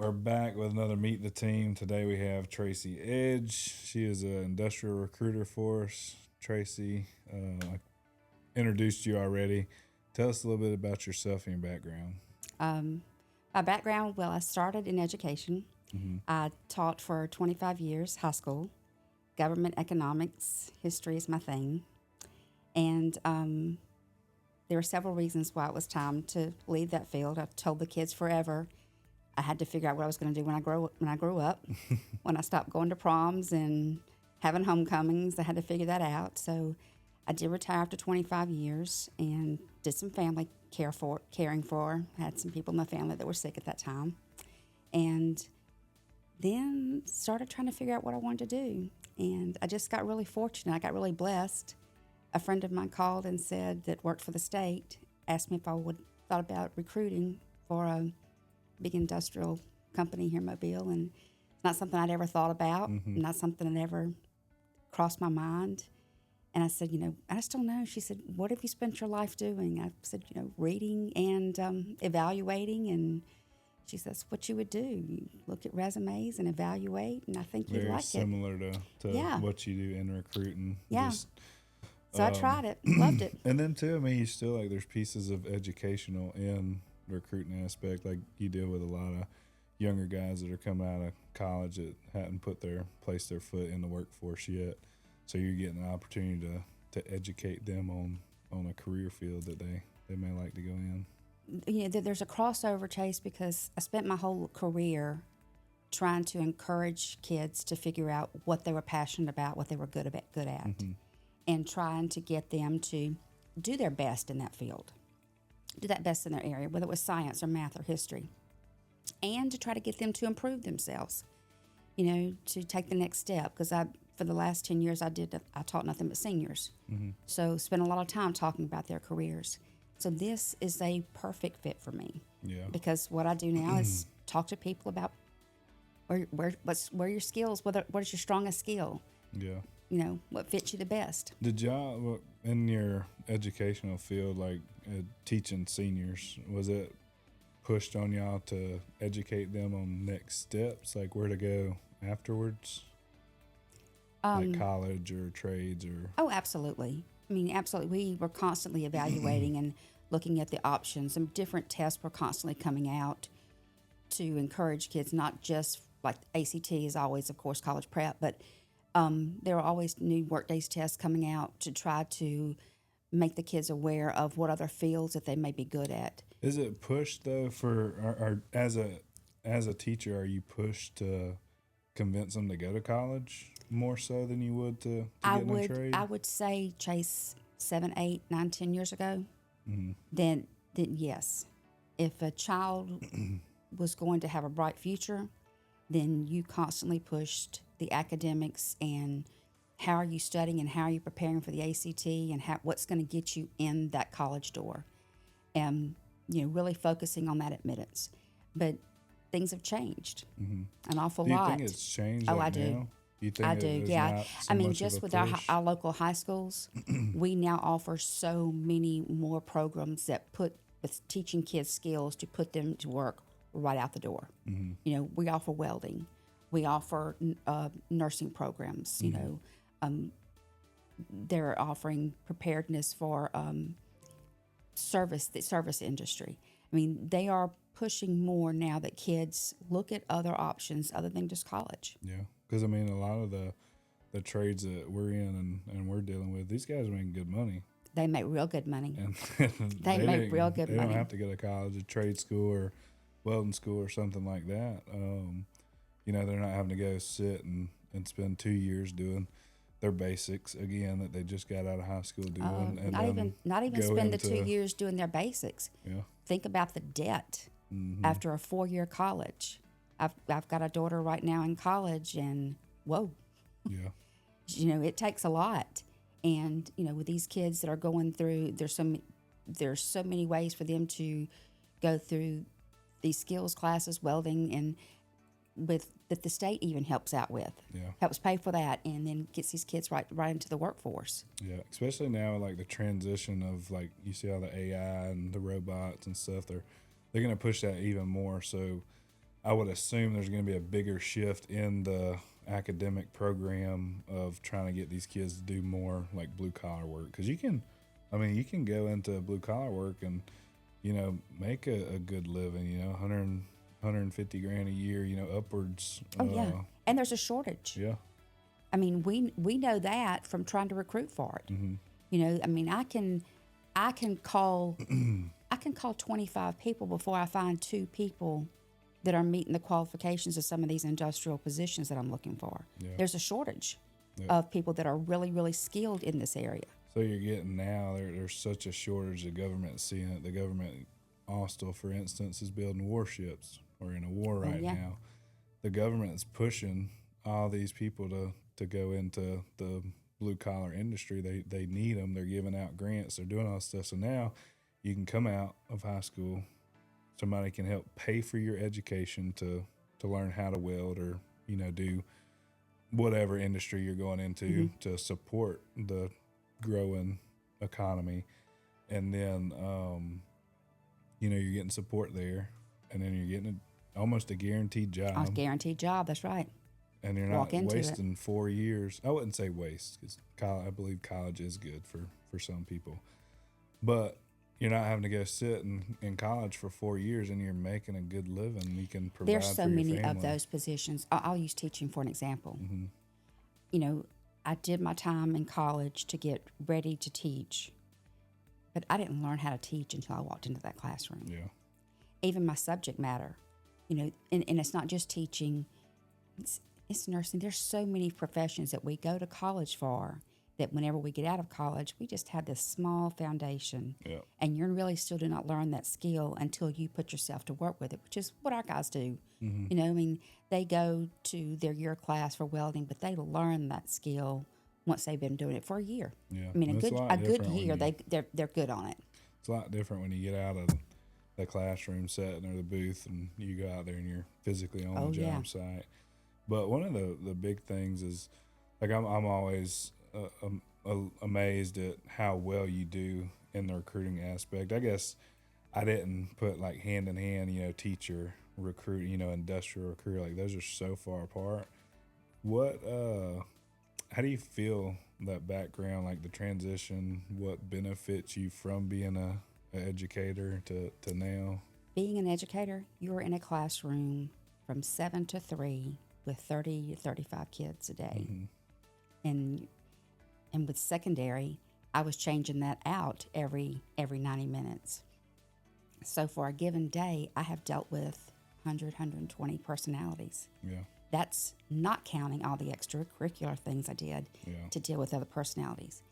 are back with another Meet the Team. Today we have Tracey Edge. She is an industrial recruiter for us. Tracey, I introduced you already. Tell us a little bit about yourself and your background. My background, well, I started in education. I taught for 25 years, high school. Government economics, history is my thing. And there were several reasons why it was time to leave that field. I've told the kids forever I had to figure out what I was going to do when I grew up. When I stopped going to proms and having homecomings, I had to figure that out. So I did retire after 25 years and did some family caring for. I had some people in my family that were sick at that time. And then started trying to figure out what I wanted to do. And I just got really fortunate. I got really blessed. A friend of mine called and said that worked for the state, asked me if I would thought about recruiting for a big industrial company here in Mobile. And it's not something I'd ever thought about, not something that ever crossed my mind. And I said, I just don't know. She said, what have you spent your life doing? I said, reading and evaluating. And she says, that's what you would do. You look at resumes and evaluate, and I think you'd Very like it. similar to Yeah. what you do in recruiting. Yeah. Just, So I tried it, loved it. and then too, I mean, you still there's pieces of educational in the recruiting aspect. Like you deal with a lot of younger guys that are coming out of college that hadn't placed their foot in the workforce yet. So you're getting an opportunity to educate them on a career field that they may like to go in. There's a crossover, Chase, because I spent my whole career trying to encourage kids to figure out what they were passionate about, what they were good at, and trying to get them to do their best in that field, do that best in their area, whether it was science or math or history, and to try to get them to improve themselves, to take the next step. Because for the last 10 years, I taught nothing but seniors. So spent a lot of time talking about their careers. So this is a perfect fit for me. Yeah. Because what I do now is talk to people about where your skills, what is your strongest skill? Yeah. What fits you the best. Did y'all, in your educational field, like teaching seniors, was it pushed on y'all to educate them on next steps, like where to go afterwards? Like college or trades or? Oh, absolutely. I mean, absolutely. We were constantly evaluating and looking at the options, and different tests were constantly coming out to encourage kids, not just like ACT is always, of course, college prep, but there are always new workdays tests coming out to try to make the kids aware of what other fields that they may be good at. Is it pushed though or as a teacher, are you pushed to convince them to go to college more so than you would to get in a trade? I would say, Chase, 7, 8, 9, 10 years ago, then yes. If a child was going to have a bright future, then you constantly pushed the academics and how are you studying and how are you preparing for the ACT and what's going to get you in that college door, and really focusing on that admittance. But things have changed an awful lot. Do you think it's changed? Oh, I do. Now? You think I do, yeah. Not so I mean, much just of a with push? our local high schools, we now offer so many more programs that with teaching kids skills to put them to work right out the door. We offer welding, we offer nursing programs. They're offering preparedness for the service industry. I mean, they are pushing more now that kids look at other options other than just college. Yeah, because I mean, a lot of the trades that we're in and we're dealing with, these guys are making good money. They make real good money. And they make real good money. They don't have to go to college, a trade school or welding school or something like that. They're not having to go sit and spend 2 years doing their basics again that they just got out of high school doing. And not even spend the 2 years doing their basics. Yeah. Think about the debt after a 4-year college. I've got a daughter right now in college, and whoa. Yeah. It takes a lot. And, with these kids that are going through, there's so many ways for them to go through these skills classes, welding, and that the state even helps out with. Yeah. Helps pay for that, and then gets these kids right into the workforce. Yeah, especially now, like the transition of, like, you see all the AI and the robots and stuff, they're going to push that even more. So I would assume there's going to be a bigger shift in the academic program of trying to get these kids to do more like blue collar work. Because you can go into blue collar work and, make a good living, 150 grand a year, upwards. Oh, yeah. And there's a shortage. Yeah. I mean, we know that from trying to recruit for it. Mm-hmm. I can call 25 people before I find 2 people that are meeting the qualifications of some of these industrial positions that I'm looking for. Yeah. There's a shortage Yep. of people that are really, really skilled in this area. So you're getting now, there's such a shortage, the government's seeing it. The government, Austal, for instance, is building warships. We're in a war right now. The government's pushing all these people to go into the blue-collar industry. They need them. They're giving out grants. They're doing all this stuff. So now you can come out of high school. Somebody can help pay for your education to learn how to weld or, do whatever industry you're going into to support the growing economy. And then, you're getting support there. And then you're getting almost a guaranteed job. A guaranteed job, that's right. And you're not wasting 4 years. I wouldn't say waste because I believe college is good for some people. But you're not having to go sit in college for 4 years, and you're making a good living. You can provide There's so for your many family. of those positions. I'll use teaching for an example. Mm-hmm. I did my time in college to get ready to teach, but I didn't learn how to teach until I walked into that classroom. Yeah. Even my subject matter, and it's not just teaching, it's nursing. There's so many professions that we go to college for that whenever we get out of college, we just have this small foundation. Yeah. And you really still do not learn that skill until you put yourself to work with it, which is what our guys do. Mm-hmm. They go to their year class for welding, but they learn that skill once they've been doing it for a year. Yeah. A good year, they're good on it. It's a lot different when you get out of the classroom setting or the booth and you go out there and you're physically on the job site. But one of the big things is, like, I'm always amazed at how well you do in the recruiting aspect. I guess I didn't put like hand in hand, teacher, recruit, industrial recruiter, like those are so far apart. How do you feel that background, like the transition, what benefits you from being an educator to now? Being an educator, you're in a classroom from 7 to 3 with 30 to 35 kids a day. Mm-hmm. And with secondary, I was changing that out every 90 minutes. So for a given day, I have dealt with 120 personalities. Yeah. That's not counting all the extracurricular things I did to deal with other personalities.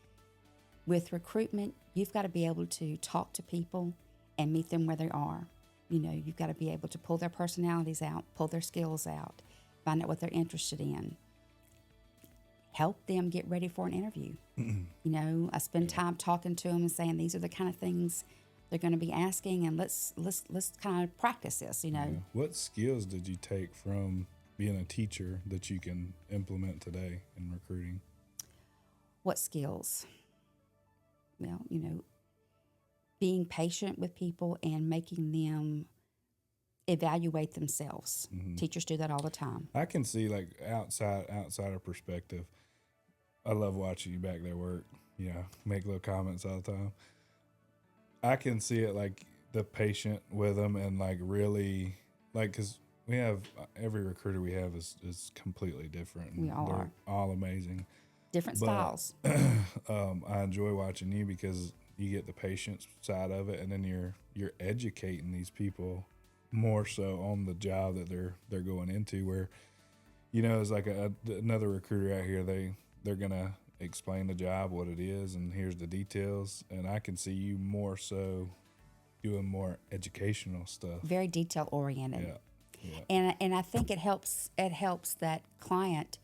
With recruitment, you've got to be able to talk to people and meet them where they are. You've got to be able to pull their personalities out, pull their skills out, find out what they're interested in, help them get ready for an interview. I spend time talking to them and saying, these are the kind of things they're going to be asking, and let's kind of practice this, Yeah. What skills did you take from being a teacher that you can implement today in recruiting? What skills? Well, being patient with people and making them evaluate themselves. Mm-hmm. Teachers do that all the time. I can see, like, outsider perspective. I love watching you back there work. Make little comments all the time. I can see it, like, the patient with them and, like, really, like, because we have every recruiter we have is completely different. We all They're are. all amazing. Different styles. I enjoy watching you because you get the patience side of it, and then you're educating these people more so on the job that they're going into. Where, it's like another recruiter out here. They're gonna explain the job, what it is, and here's the details. And I can see you more so doing more educational stuff. Very detail oriented. Yeah. And I think it helps that client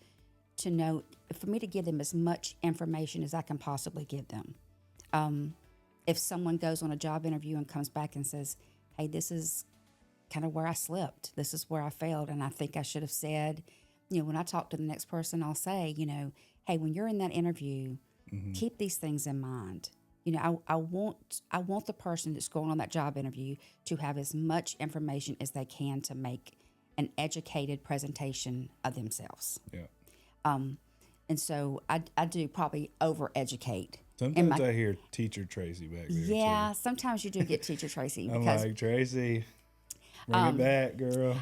to know, for me to give them as much information as I can possibly give them. If someone goes on a job interview and comes back and says, hey, this is kind of where I slipped, this is where I failed, and I think I should have said, when I talk to the next person, I'll say, hey, when you're in that interview, keep these things in mind. I want the person that's going on that job interview to have as much information as they can to make an educated presentation of themselves. Yeah. And so I do probably over-educate. Sometimes I hear Teacher Tracy back there. Yeah, sometimes you do get Teacher Tracy. I'm because like, Tracy, bring it back, girl.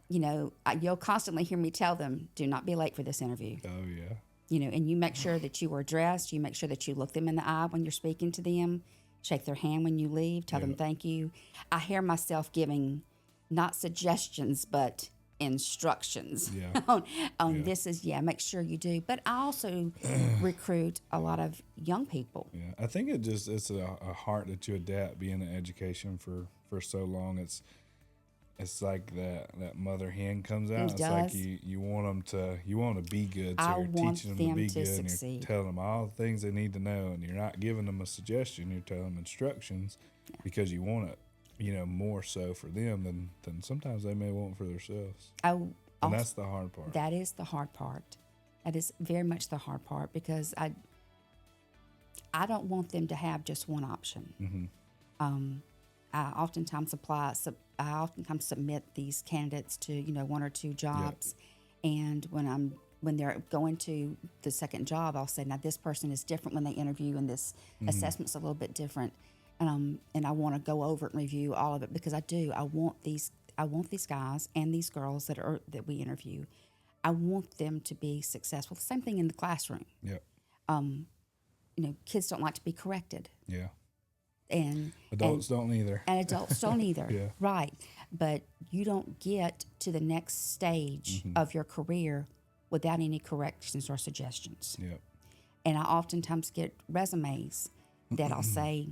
you'll constantly hear me tell them, do not be late for this interview. Oh, yeah. And you make sure that you are dressed. You make sure that you look them in the eye when you're speaking to them, shake their hand when you leave, tell them thank you. I hear myself giving not suggestions, but instructions on this is, make sure you do. But I also recruit a lot of young people. Yeah, I think it's a heart that you adapt being in education for so long. It's like that mother hen comes out. It's like you want them to be good, so you're teaching them to be good, succeed. And you're telling them all the things they need to know, and you're not giving them a suggestion. You're telling them instructions because you want it, more so for them than sometimes they may want for themselves. And that's the hard part. That is the hard part. That is very much the hard part, because I don't want them to have just one option. Mm-hmm. I oftentimes submit these candidates to one or two jobs, and when they're going to the second job, I'll say, now this person is different when they interview, and this assessment's a little bit different, and I want to go over and review all of it, because I want these guys and these girls that we interview, I want them to be successful. Same thing in the classroom. Yep. Kids don't like to be corrected. Yeah. And adults don't either. And adults don't either. Yeah. Right. But you don't get to the next stage of your career without any corrections or suggestions. Yep. And I oftentimes get resumes that I'll say,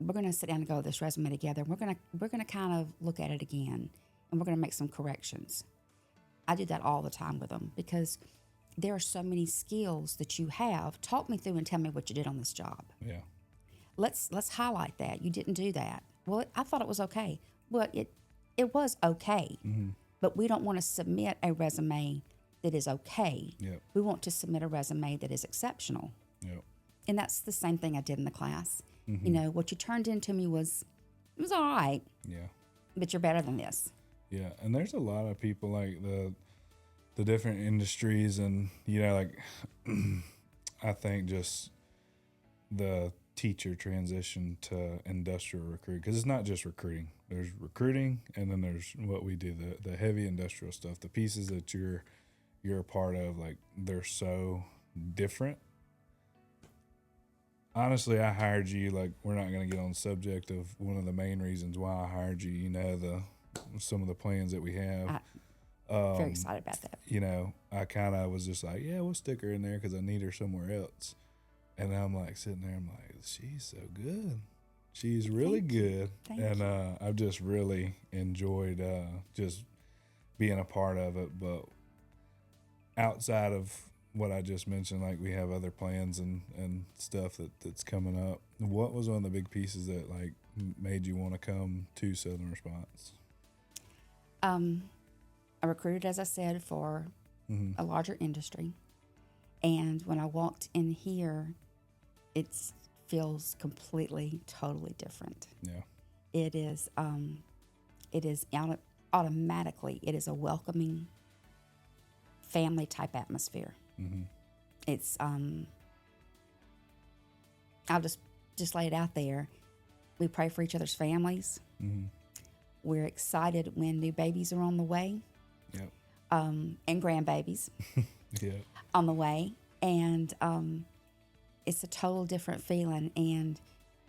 we're going to sit down and go over this resume together. We're going to kind of look at it again, and we're going to make some corrections. I do that all the time with them, because there are so many skills that you have. Talk me through and tell me what you did on this job. Yeah. Let's highlight that. You didn't do that. Well, I thought it was okay. Well, it was okay. Mm-hmm. But we don't want to submit a resume that is okay. Yep. We want to submit a resume that is exceptional. Yep. And that's the same thing I did in the class. Mm-hmm. What you turned into me was all right. Yeah. But you're better than this. Yeah, and there's a lot of people like the different industries, and like I think just the teacher transition to industrial recruiting, because it's not just recruiting. There's recruiting, and then there's what we do, the heavy industrial stuff, the pieces that you're a part of. Like, they're so different. Honestly, I hired you. Like, we're not going to get on the subject of one of the main reasons why I hired you. Some of the plans that we have. Very excited about that. I kind of was just like, yeah, we'll stick her in there because I need her somewhere else. And I'm like sitting there, I'm like, she's so good. She's really good. And I've just really enjoyed just being a part of it. But outside of what I just mentioned, like, we have other plans and stuff that's coming up. What was one of the big pieces that like made you want to come to Southern Response? I recruited, as I said, for a larger industry. And when I walked in here, it feels completely, totally different. Yeah. It is automatically, it is a welcoming family type atmosphere. Mm-hmm. It's, I'll just lay it out there. We pray for each other's families. Mm-hmm. We're excited when new babies are on the way. Yep. And grandbabies on the way. And it's a total different feeling. And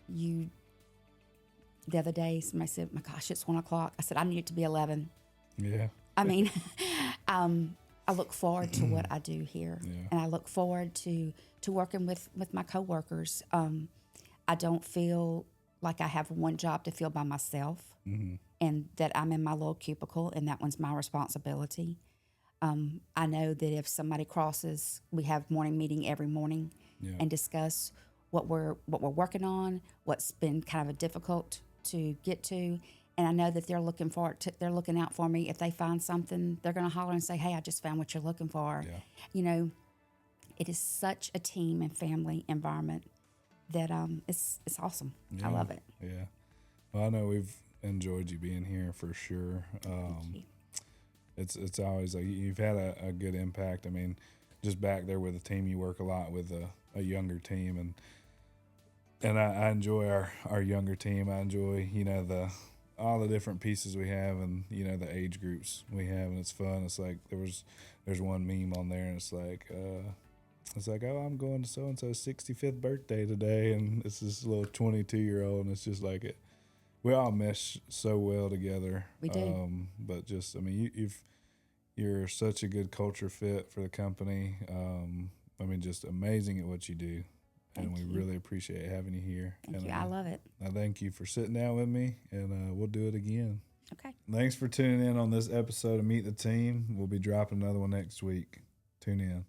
the other day, somebody said, my gosh, it's 1 o'clock. I said, I need it to be 11. Yeah. I mean, I look forward to what I do here. Yeah. And I look forward to working with my coworkers. I don't feel like I have one job to fill by myself, and that I'm in my little cubicle and that one's my responsibility. I know that if somebody crosses, we have morning meeting every morning and discuss what we're working on, what's been kind of difficult to get to. And I know that they're looking out for me. If they find something, they're going to holler and say, hey, I just found what you're looking for. Yeah. It is such a team and family environment that it's awesome. Yeah. I love it. Yeah. Well, I know we've enjoyed you being here for sure. Thank you. it's always like you've had a good impact. I mean, just back there with the team, you work a lot with a younger team, and I enjoy our younger team. I enjoy, all the different pieces we have, and the age groups we have, and it's fun. It's like there's one meme on there, and it's like oh, I'm going to so and so's 65th birthday today, and it's this little 22-year-old, and it's just like it. We all mesh so well together. We do. But just, I mean, you're such a good culture fit for the company. I mean, just amazing at what you do. And we really appreciate having you here. Thank you. I love it. I thank you for sitting down with me, and we'll do it again. Okay. Thanks for tuning in on this episode of Meet the Team. We'll be dropping another one next week. Tune in.